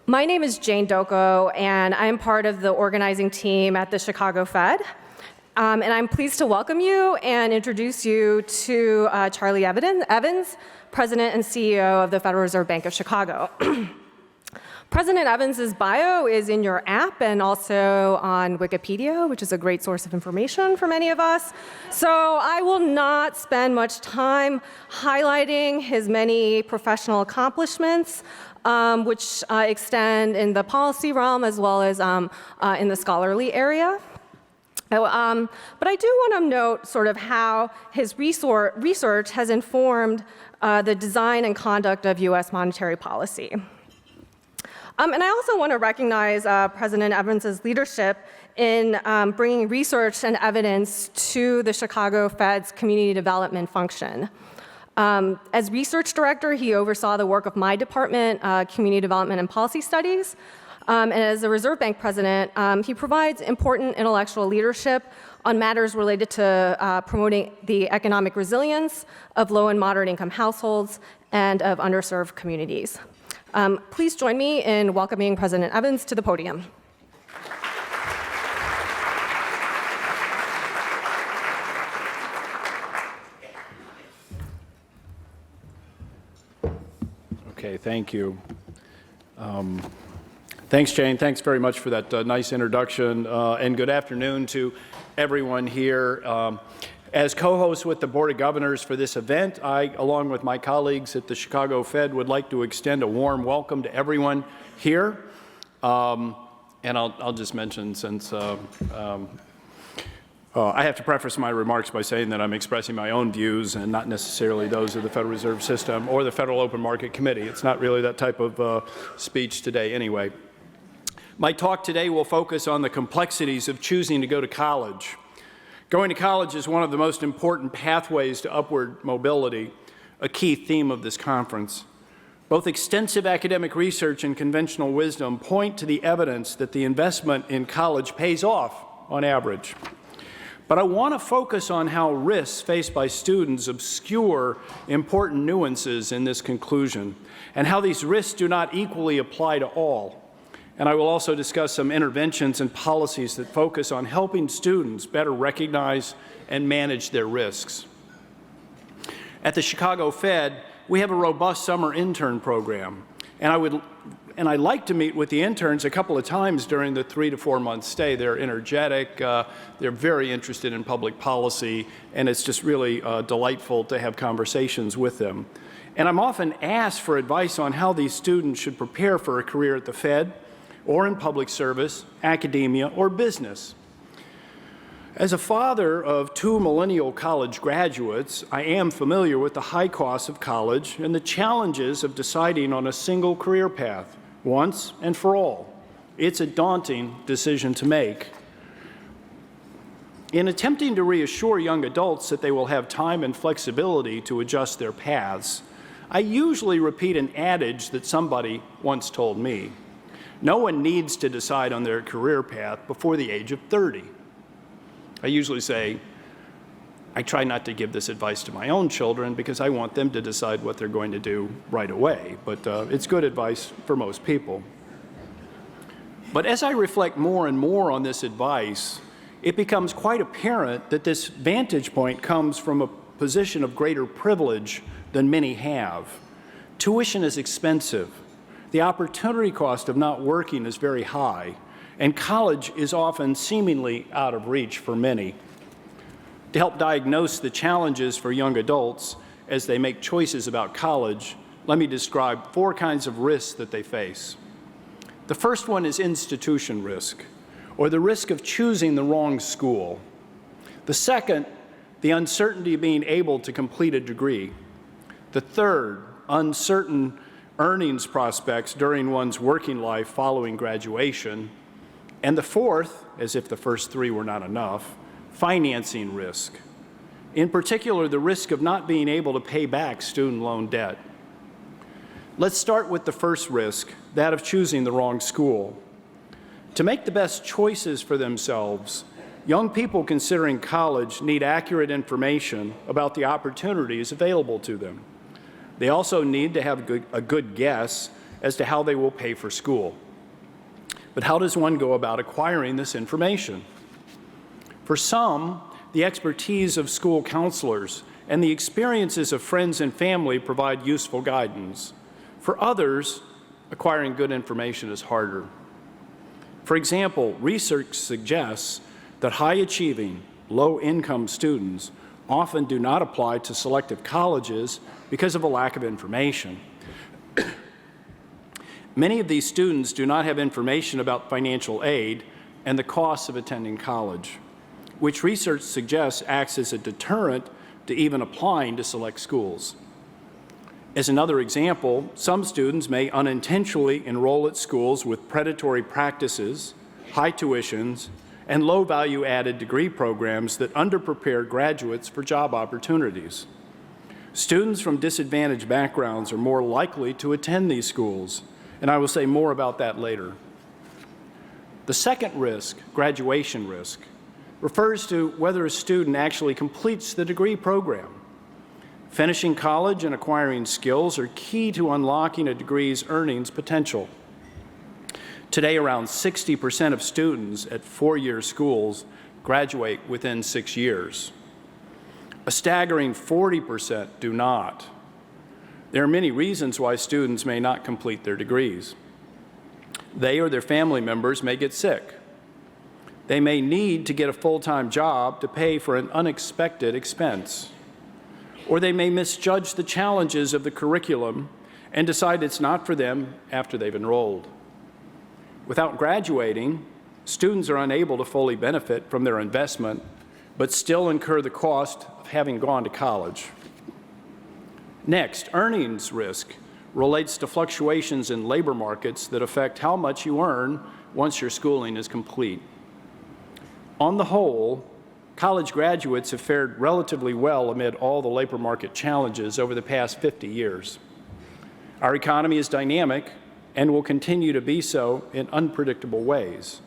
My name is Jane Doko, and I'm part of the organizing team at the Chicago Fed. And I'm pleased to welcome you and introduce you to Charlie Evans, President and CEO of the Federal Reserve Bank of Chicago. President Evans' bio is in your app and also on Wikipedia, which is a great source of information for many of us. So I will not spend much time highlighting his many professional accomplishments, which extend in the policy realm as well as in the scholarly area. But I do want to note sort of how his research has informed the design and conduct of U.S. monetary policy. And I also want to recognize President Evans' leadership in bringing research and evidence to the Chicago Fed's community development function. As research director, he oversaw the work of my department, Community Development and Policy Studies. And as a Reserve Bank president, he provides important intellectual leadership on matters related to promoting the economic resilience of low and moderate income households and of underserved communities. Please join me in welcoming President Evans to the podium. Okay, thank you. Thanks, Jane. Thanks very much for that nice introduction, and good afternoon to everyone here. As co-host with the Board of Governors for this event, I, along with my colleagues at the Chicago Fed, would like to extend a warm welcome to everyone here. And I'll just mention, since I have to preface my remarks by saying that I'm expressing my own views and not necessarily those of the Federal Reserve System or the Federal Open Market Committee. It's not really that type of speech today anyway. My talk today will focus on the complexities of choosing to go to college. Going to college is one of the most important pathways to upward mobility, a key theme of this conference. Both extensive academic research and conventional wisdom point to the evidence that the investment in college pays off on average. But I want to focus on how risks faced by students obscure important nuances in this conclusion, and how these risks do not equally apply to all. And I will also discuss some interventions and policies that focus on helping students better recognize and manage their risks. At the Chicago Fed, we have a robust summer intern program, and I like to meet with the interns a couple of times during the 3 to 4 month stay. They're energetic, they're very interested in public policy, and it's just really delightful to have conversations with them. And I'm often asked for advice on how these students should prepare for a career at the Fed, or in public service, academia, or business. As a father of 2 millennial college graduates, I am familiar with the high costs of college and the challenges of deciding on a single career path, once and for all. It's a daunting decision to make. In attempting to reassure young adults that they will have time and flexibility to adjust their paths, I usually repeat an adage that somebody once told me. No one needs to decide on their career path before the age of 30. I usually say, I try not to give this advice to my own children because I want them to decide what they're going to do right away, but it's good advice for most people. But as I reflect more and more on this advice, it becomes quite apparent that this vantage point comes from a position of greater privilege than many have. Tuition is expensive. The opportunity cost of not working is very high, and college is often seemingly out of reach for many. To help diagnose the challenges for young adults as they make choices about college, let me describe 4 kinds of risks that they face. The first one is institution risk, or the risk of choosing the wrong school. The second, the uncertainty of being able to complete a degree. The third, uncertain earnings prospects during one's working life following graduation. And the fourth, as if the first 3 were not enough, financing risk. In particular, the risk of not being able to pay back student loan debt. Let's start with the first risk, that of choosing the wrong school. To make the best choices for themselves, young people considering college need accurate information about the opportunities available to them. They also need to have a good guess as to how they will pay for school. But how does one go about acquiring this information? For some, the expertise of school counselors and the experiences of friends and family provide useful guidance. For others, acquiring good information is harder. For example, research suggests that high-achieving, low-income students often do not apply to selective colleges because of a lack of information. Many of these students do not have information about financial aid and the costs of attending college, which research suggests acts as a deterrent to even applying to select schools. As another example, some students may unintentionally enroll at schools with predatory practices, high tuitions, and low value-added degree programs that underprepare graduates for job opportunities. Students from disadvantaged backgrounds are more likely to attend these schools, and I will say more about that later. The second risk, graduation risk, refers to whether a student actually completes the degree program. Finishing college and acquiring skills are key to unlocking a degree's earnings potential. Today, around 60% of students at four-year schools graduate within 6 years. A staggering 40% do not. There are many reasons why students may not complete their degrees. They or their family members may get sick. They may need to get a full-time job to pay for an unexpected expense. Or they may misjudge the challenges of the curriculum and decide it's not for them after they've enrolled. Without graduating, students are unable to fully benefit from their investment, but still incur the cost of having gone to college. Next, earnings risk relates to fluctuations in labor markets that affect how much you earn once your schooling is complete. On the whole, college graduates have fared relatively well amid all the labor market challenges over the past 50 years. Our economy is dynamic and will continue to be so in unpredictable ways.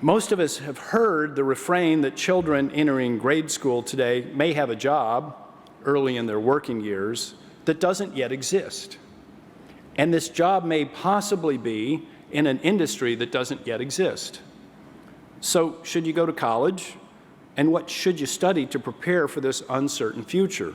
Most of us have heard the refrain that children entering grade school today may have a job early in their working years that doesn't yet exist. And this job may possibly be in an industry that doesn't yet exist. So, should you go to college? And what should you study to prepare for this uncertain future?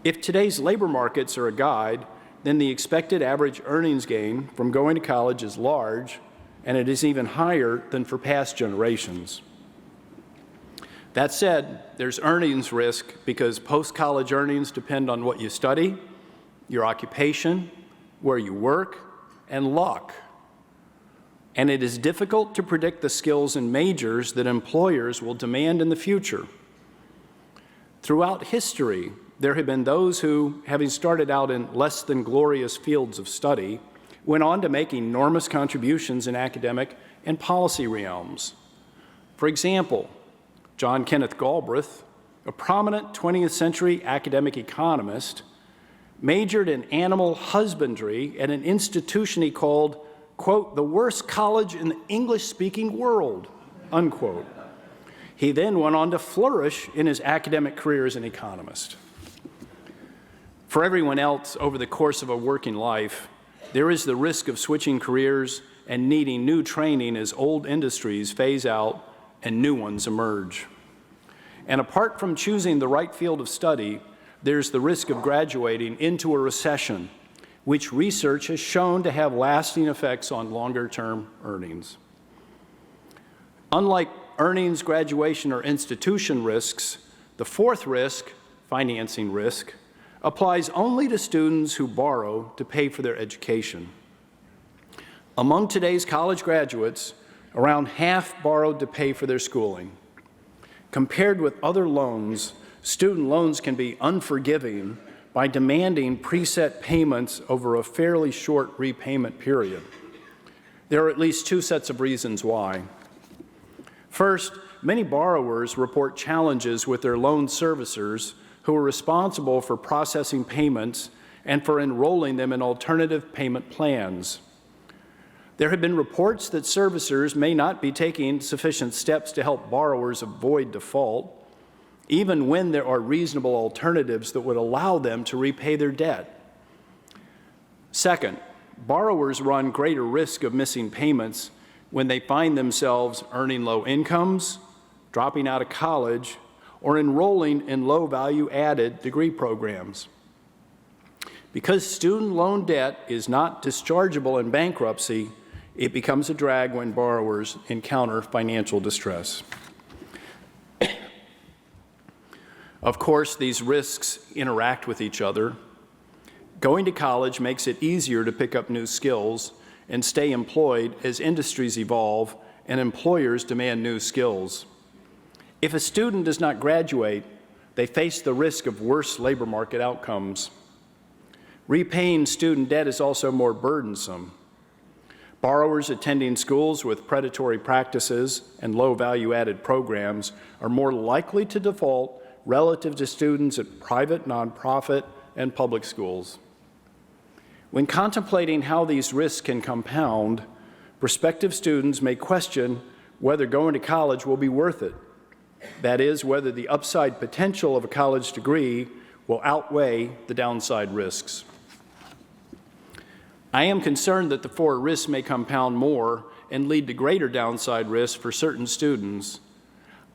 If today's labor markets are a guide, then the expected average earnings gain from going to college is large, and it is even higher than for past generations. That said, there's earnings risk because post-college earnings depend on what you study, your occupation, where you work, and luck. And it is difficult to predict the skills and majors that employers will demand in the future. Throughout history, there have been those who, having started out in less than glorious fields of study, went on to make enormous contributions in academic and policy realms. For example, John Kenneth Galbraith, a prominent 20th century academic economist, majored in animal husbandry at an institution he called, quote, the worst college in the English-speaking world, unquote. He then went on to flourish in his academic career as an economist. For everyone else, over the course of a working life, there is the risk of switching careers and needing new training as old industries phase out and new ones emerge. And apart from choosing the right field of study, there's the risk of graduating into a recession, which research has shown to have lasting effects on longer-term earnings. Unlike earnings, graduation, or institution risks, the fourth risk, financing risk, applies only to students who borrow to pay for their education. Among today's college graduates, around half borrowed to pay for their schooling. Compared with other loans, student loans can be unforgiving by demanding preset payments over a fairly short repayment period. There are at least two sets of reasons why. First, many borrowers report challenges with their loan servicers who are responsible for processing payments and for enrolling them in alternative payment plans. There have been reports that servicers may not be taking sufficient steps to help borrowers avoid default, even when there are reasonable alternatives that would allow them to repay their debt. Second, borrowers run greater risk of missing payments when they find themselves earning low incomes, dropping out of college, or enrolling in low value-added degree programs. Because student loan debt is not dischargeable in bankruptcy, it becomes a drag when borrowers encounter financial distress. Of course, these risks interact with each other. Going to college makes it easier to pick up new skills and stay employed as industries evolve and employers demand new skills. If a student does not graduate, they face the risk of worse labor market outcomes. Repaying student debt is also more burdensome. Borrowers attending schools with predatory practices and low value-added programs are more likely to default relative to students at private, nonprofit, and public schools. When contemplating how these risks can compound, prospective students may question whether going to college will be worth it. That is, whether the upside potential of a college degree will outweigh the downside risks. I am concerned that the four risks may compound more and lead to greater downside risks for certain students.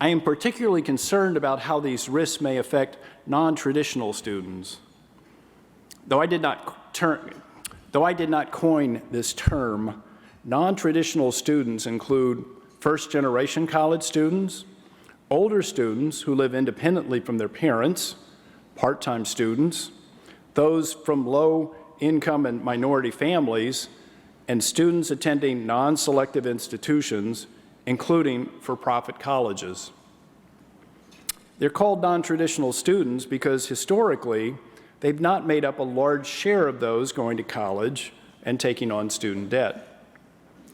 I am particularly concerned about how these risks may affect non-traditional students. Though I did not coin this term, non-traditional students include first-generation college students, older students who live independently from their parents, part-time students, those from low-income and minority families, and students attending non-selective institutions, including for-profit colleges. They're called non-traditional students because historically, they've not made up a large share of those going to college and taking on student debt.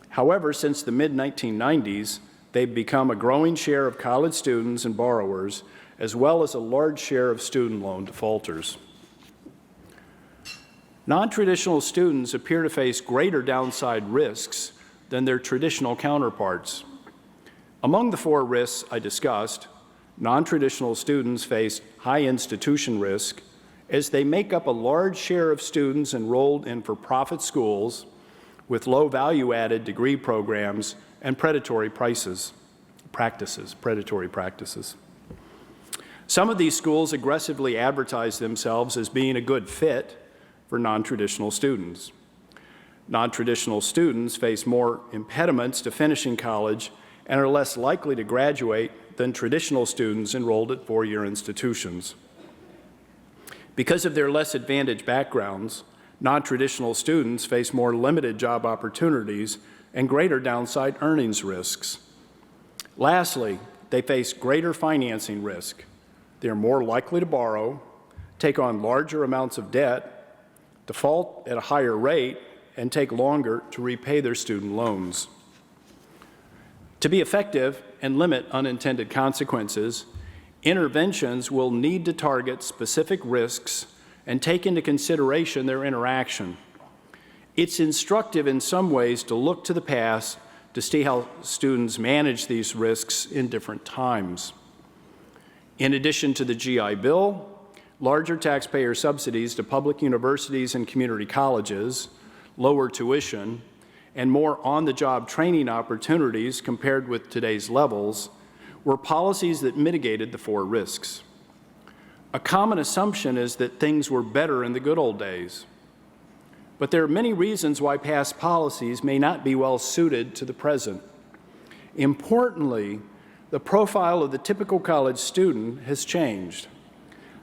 However, since the mid-1990s, they've become a growing share of college students and borrowers, as well as a large share of student loan defaulters. Non-traditional students appear to face greater downside risks than their traditional counterparts. Among the four risks I discussed, non-traditional students face high institution risk as they make up a large share of students enrolled in for-profit schools with low value-added degree programs and predatory practices. Some of these schools aggressively advertise themselves as being a good fit for non-traditional students. Non-traditional students face more impediments to finishing college and are less likely to graduate than traditional students enrolled at four-year institutions. Because of their less advantaged backgrounds, non-traditional students face more limited job opportunities and greater downside earnings risks. Lastly, they face greater financing risk. They are more likely to borrow, take on larger amounts of debt, default at a higher rate, and take longer to repay their student loans. To be effective and limit unintended consequences, interventions will need to target specific risks and take into consideration their interaction. It's instructive in some ways to look to the past to see how students manage these risks in different times. In addition to the GI Bill, larger taxpayer subsidies to public universities and community colleges, lower tuition, and more on-the-job training opportunities compared with today's levels were policies that mitigated the four risks. A common assumption is that things were better in the good old days. But there are many reasons why past policies may not be well suited to the present. Importantly, the profile of the typical college student has changed.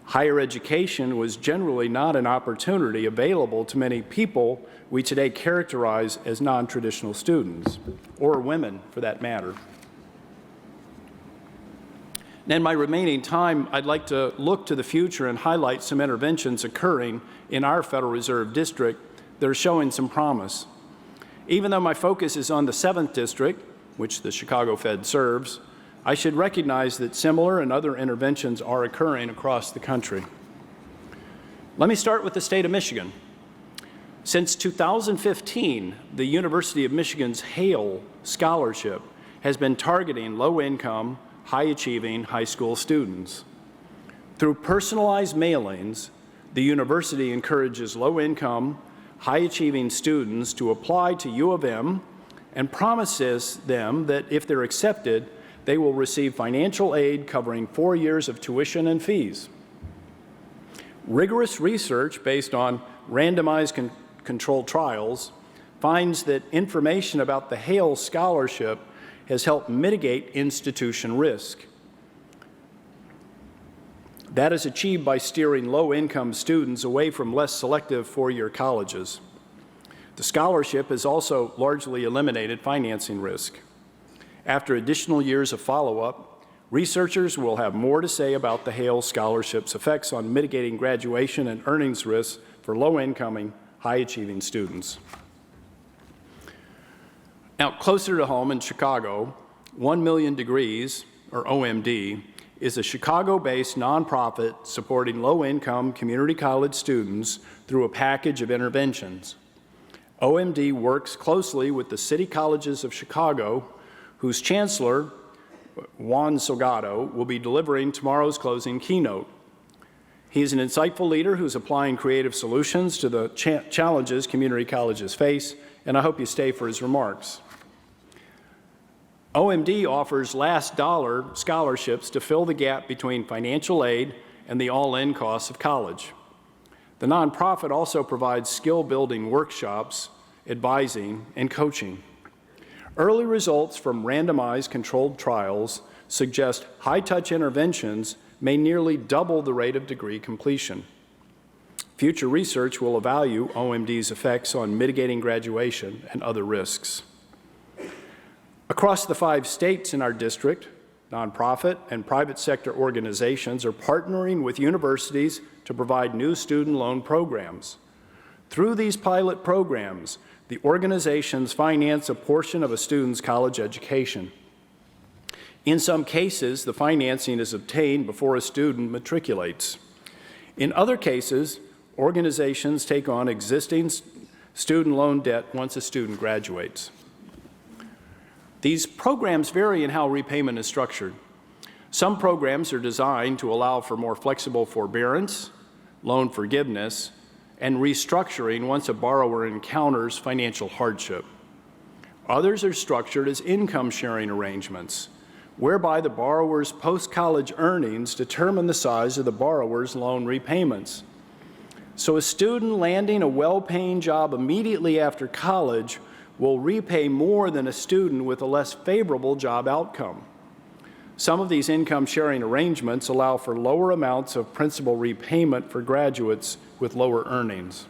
Higher education was generally not an opportunity available to many people we today characterize as non-traditional students, or women for that matter. And in my remaining time, I'd like to look to the future and highlight some interventions occurring in our Federal Reserve District that are showing some promise. Even though my focus is on the 7th District, which the Chicago Fed serves, I should recognize that similar and other interventions are occurring across the country. Let me start with the state of Michigan. Since 2015, the University of Michigan's Hale Scholarship has been targeting low-income, high-achieving high school students. Through personalized mailings, the university encourages low-income, high-achieving students to apply to U of M and promises them that if they're accepted, they will receive financial aid covering 4 years of tuition and fees. Rigorous research based on randomized controlled trials finds that information about the Hale Scholarship has helped mitigate institution risk. That is achieved by steering low-income students away from less selective four-year colleges. The scholarship has also largely eliminated financing risk. After additional years of follow-up, researchers will have more to say about the Hale Scholarship's effects on mitigating graduation and earnings risks for low-income, high-achieving students. Now, closer to home in Chicago, 1 Million Degrees, or OMD, is a Chicago-based nonprofit supporting low-income community college students through a package of interventions. OMD works closely with the City Colleges of Chicago, whose chancellor, Juan Salgado, will be delivering tomorrow's closing keynote. He is an insightful leader who's applying creative solutions to the challenges community colleges face, and I hope you stay for his remarks. OMD offers last-dollar scholarships to fill the gap between financial aid and the all-in costs of college. The nonprofit also provides skill-building workshops, advising, and coaching. Early results from randomized controlled trials suggest high-touch interventions may nearly double the rate of degree completion. Future research will evaluate OMD's effects on mitigating graduation and other risks. Across the 5 states in our district, nonprofit and private sector organizations are partnering with universities to provide new student loan programs. Through these pilot programs, the organizations finance a portion of a student's college education. In some cases, the financing is obtained before a student matriculates. In other cases, organizations take on existing student loan debt once a student graduates. These programs vary in how repayment is structured. Some programs are designed to allow for more flexible forbearance, loan forgiveness, and restructuring once a borrower encounters financial hardship. Others are structured as income-sharing arrangements, whereby the borrower's post-college earnings determine the size of the borrower's loan repayments. So a student landing a well-paying job immediately after college will repay more than a student with a less favorable job outcome. Some of these income-sharing arrangements allow for lower amounts of principal repayment for graduates with lower earnings.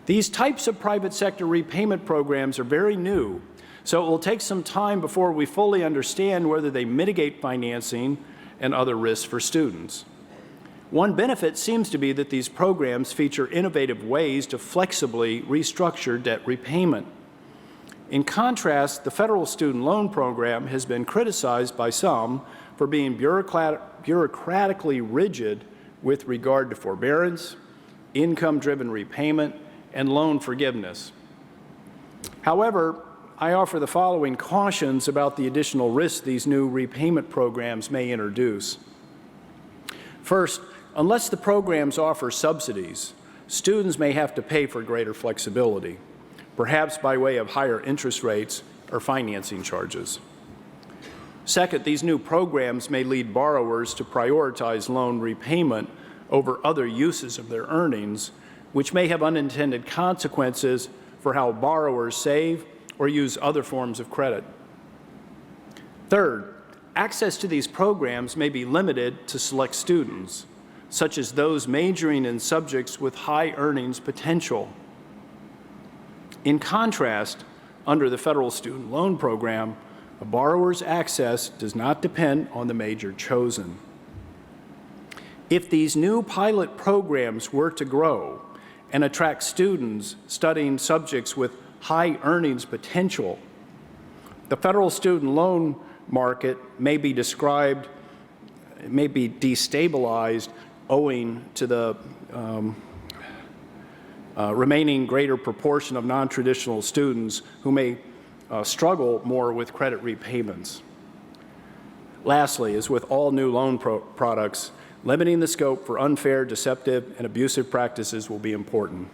These types of private sector repayment programs are very new, so it will take some time before we fully understand whether they mitigate financing and other risks for students. One benefit seems to be that these programs feature innovative ways to flexibly restructure debt repayment. In contrast, the federal student loan program has been criticized by some for being bureaucratically rigid with regard to forbearance, income-driven repayment, and loan forgiveness. However, I offer the following cautions about the additional risks these new repayment programs may introduce. First, unless the programs offer subsidies, students may have to pay for greater flexibility, perhaps by way of higher interest rates or financing charges. Second, these new programs may lead borrowers to prioritize loan repayment over other uses of their earnings, which may have unintended consequences for how borrowers save or use other forms of credit. Third, access to these programs may be limited to select students, such as those majoring in subjects with high earnings potential. In contrast, under the federal student loan program, a borrower's access does not depend on the major chosen. If these new pilot programs were to grow and attract students studying subjects with high earnings potential, the federal student loan market may be destabilized owing to the remaining greater proportion of non-traditional students who may struggle more with credit repayments. Lastly, as with all new loan products, limiting the scope for unfair, deceptive, and abusive practices will be important.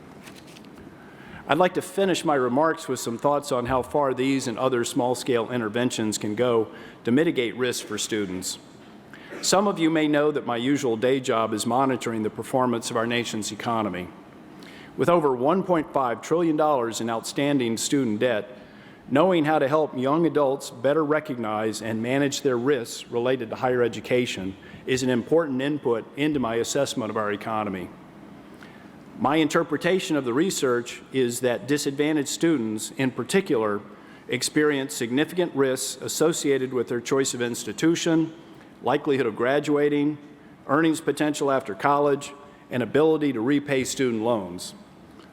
I'd like to finish my remarks with some thoughts on how far these and other small-scale interventions can go to mitigate risks for students. Some of you may know that my usual day job is monitoring the performance of our nation's economy. With over $1.5 trillion in outstanding student debt, knowing how to help young adults better recognize and manage their risks related to higher education is an important input into my assessment of our economy. My interpretation of the research is that disadvantaged students, in particular, experience significant risks associated with their choice of institution, likelihood of graduating, earnings potential after college, and ability to repay student loans.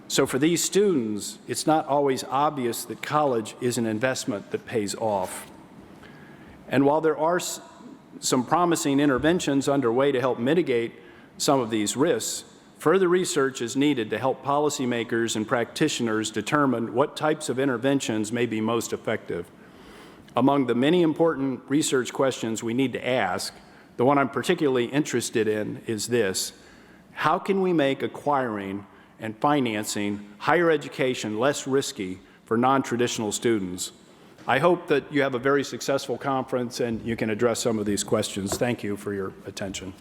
So for these students, it's not always obvious that college is an investment that pays off. And while there are some promising interventions underway to help mitigate some of these risks, further research is needed to help policymakers and practitioners determine what types of interventions may be most effective. Among the many important research questions we need to ask, the one I'm particularly interested in is this: how can we make acquiring and financing higher education less risky for non-traditional students? I hope that you have a very successful conference and you can address some of these questions. Thank you for your attention.